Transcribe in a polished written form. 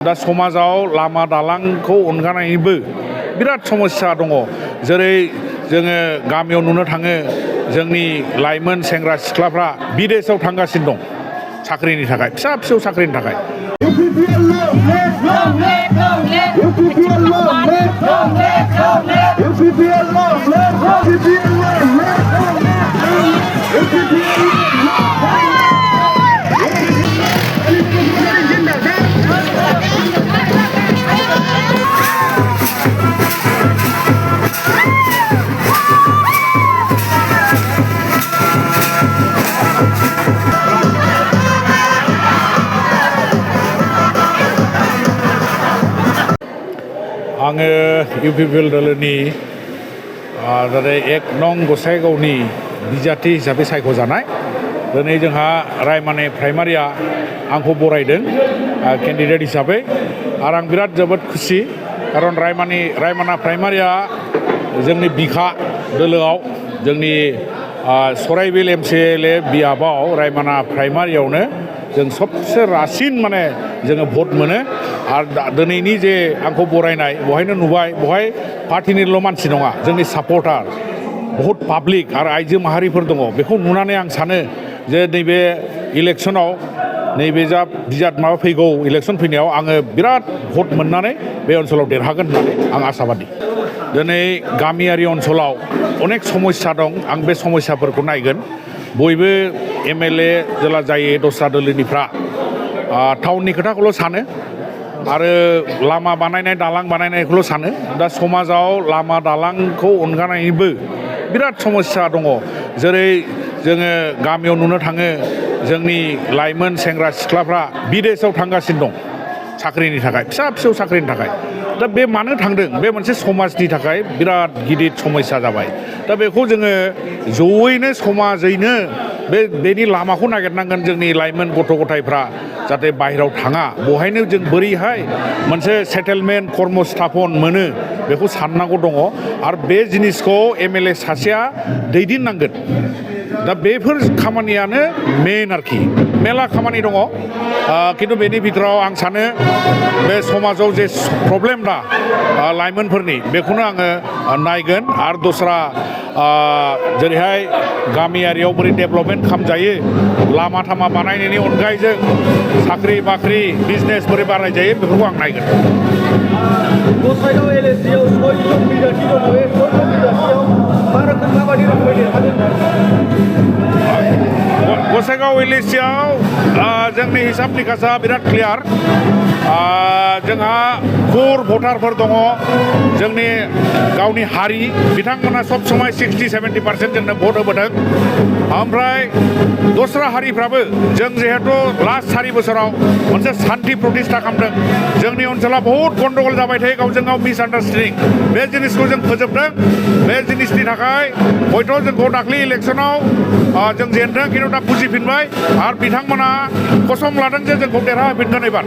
दा समाजाव लामा दालांखौ अनगायनायनिबो बिराद समस्या दङ। जेरै जोङो गामियाव नुनो थाङो जोंनि लाइमोन सेंग्रा सिख्लाफ्रा बिदेशआव थांगासिनो दं साख्रिनि थाखाय, फिसा फिसौ साख्रिनि थाखाय। आङो इउपिपिएल दोलोनि एक नं गसाइगावनि बिजाथि हिसाबै सायख'जानाय। दिनै जोंहा रायमाने प्राइमारिया आंखौ बरायदों केन्डिडेट हिसाबै, आरो आं बिराद जोबोद खुसि। खारन रायमाना प्राइमारिया जोंनि बिखा दोलोआव जोंनि सराइबिल एमसिएलए बियाबाव रायमाना प्राइमारियावनो जों सबसे रासिन माने जोङो भट मोनो। आरो दिनैनि जे आंखौ बरायनाय बहायनो नुबाय, बहाय पार्टिनिल' मानसि नङा, जोंनि सापर्टार बहुत पाब्लिक आरो आइजो माहारिफोर दङ। बेखौ नुनानै आं सानो जे नैबे इलेक्सनाव नैबे जा बिजाद माबा फैगौ इलेक्सन फैनायाव आङो बिराद भट मोननानै बे ओनसोलाव देरहागोन होननानै आं आसाबादि। दिनै गामियारि ओनसोलाव अनेक समस्या दं, आं बे समस्याफोरखौ नायगोन। बयबो एमएलए जेला जायो दस्रा दोलोनिफ्रा टाउननि खोथाखौल' सानो आरो लामा बानायनाय दालां बानायनायखौल' सानो। दा समाजाव लामा दालांखौ अनगायनायनिबो बिराद समस्या दङ। जेरै जोङो गामियाव नुनो थाङो जोंनि लाइमोन सेंग्रा सिख्लाफ्रा बिदेशआव थांगासिनो दं साख्रिनि थाखाय, फिसा फिसौ साख्रिनि थाखाय। दा बे मानो थांदों? बे मोनसे समाजनि थाखाय बिराद गिदिर समस्या जाबाय। दा बेखौ जोङो जयैनो समाजैनो बेनि लामाखौ नागिरनांगोन। जोंनि लाइमोन गथ' गथायफ्रा जाहाथे बाहेरायाव थाङा, बहायनो जों बोरैहाय मोनसे सेटेलमेन्ट कर्मस्थापन मोनो बेखौ साननांगौ दङ। आरो बे जिनिसखौ एमएलए सासेया दैदेननांगोन। दा बेफोर खामानियानो मेन आरोखि। मेला खामानि दङ, खिन्थु बेनि बिथोराव आं सानो बे समाजाव जे प्रब्लेम दा लाइमोनफोरनि, बेखौनो आङो नायगोन। आरो दस्रा जेरैहाय गामियारियाव बोरै डेभेलपमेन्ट खालामजायो, लामा थामा बानायनायनि अनगायै जों साख्रि बाख्रि बिजनेस बोरै बानायजायो बेफोरखौ आं नायगोन। गसाइगाव एलएसियाव जोंनि हिसाब निकासा बिराद क्लियार। जोंहा कुर भटारफोर दङ, जोंनि गावनि हारि, बिथांमोना सब समय 60-70% जोंनो भट होबोदों। ओमफ्राय दस्रा हारिफ्राबो जों जिहेतु लास्ट 4 बोसोराव मोनसे सान्थि प्रतिष्ठा खालामदों। जोंनि ओनसोलाव बहुत गन्डगल जाबाय थायो, गावजों गाव मिसआन्डारस्टेन्डिं। बे जिनिसखौ जों फोजोबदों। बे जिनिसनि थाखाय हयथ' जोंखौ दाख्लै इलेक्सनाव जों जेनदों, खिन्थु दा बुजिफिनबाय आरो बिथांमोना कसम लादों जे जोंखौ देरहाहोफिनगोन एबार।